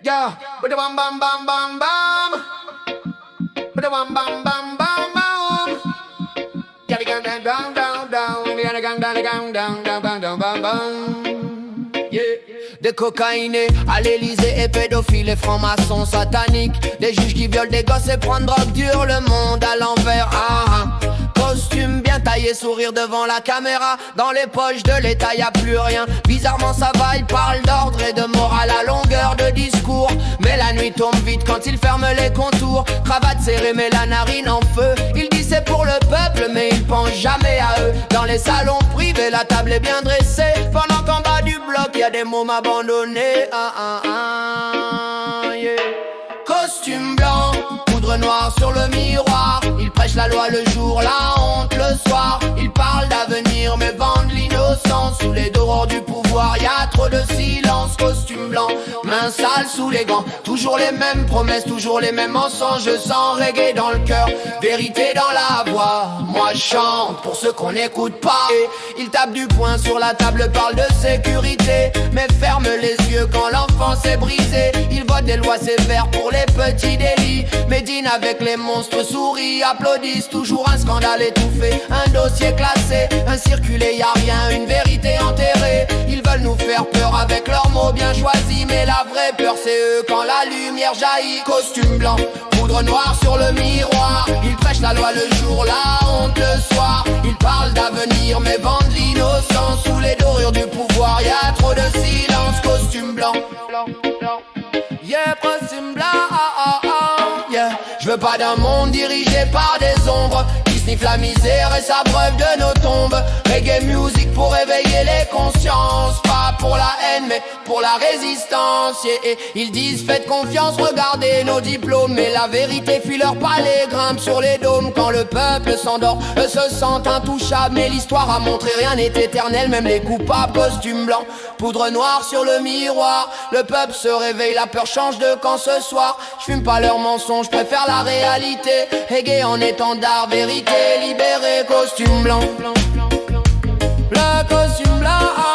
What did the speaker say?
Yeah, with the bam bam bam bam bam, with the bam bam bam bam bam. Yeah, the gang down down down down, yeah, the gang down down down down down bam bam. Yeah. Des cocaïnés à l'Elysée et pédophiles et francs-maçons sataniques. Des juges qui violent des gosses et prennent drogue dure, le monde à l'envers. Costume bien taillé, sourire devant la caméra. Dans les poches de l'État y a plus rien. Bizarrement ça va, il parle d'ordre et de morale à longueur de discours. Mais la nuit tombe vite quand il ferme les contours. Cravate serrée mais la narine en feu. Il dit c'est pour le peuple mais il pense jamais à eux. Dans les salons privés la table est bien dressée. Pendant qu'en bas du bloc y a des mômes abandonnés. Yeah. Costume blanc, poudre noire sur le miroir. Il prêche la loi le jour, la honte le soir. Il parle d'avenir mais vend de l'innocence. Sous les dorures du pouvoir, y a trop de silence. Costume blanc, main sale sous les gants. Toujours les mêmes promesses, toujours les mêmes mensonges. Je sens reggae dans le cœur, vérité dans la voix. Moi je chante pour ceux qu'on n'écoute pas. Et il tape du poing sur la table, parle de sécurité, mais ferme les yeux quand l'enfance est brisée. Il vote des lois sévères pour les petits délits, mais dîne avec les monstres, souris, applaudissent. Toujours un scandale étouffé, un dossier classé, un circulé, y a rien, une vérité enterrée. Ils veulent nous faire peur avec leurs mots bien choisis, mais la vraie peur c'est eux quand la lumière jaillit. Costume blanc, poudre noire sur le miroir. Ils prêchent la loi le jour, la honte le soir. Ils parlent d'avenir mais vendent l'innocence. Sous les dorures du pouvoir, y a trop de silence. Costume blanc, yeah, costume blanc, yeah. Je veux pas d'un monde dirigé par des ombres qui sniffent la misère et s'abreuvent de nos tombes. Reggae music pour réveiller les consciences, pas pour la haine mais pour la résistance, yeah. Ils disent faites confiance, regardez nos diplômes, mais la vérité fuit leur palais, grimpe sur les dômes. Quand le peuple s'endort, eux se sentent intouchables, mais l'histoire a montré rien n'est éternel, même les coupables. Costume blanc, poudre noire sur le miroir. Le peuple se réveille, la peur change de camp ce soir. Je fume pas leurs mensonges, je préfère la réalité. Reggae en étendard, vérité libérée. Costume blanc, le costume blanc.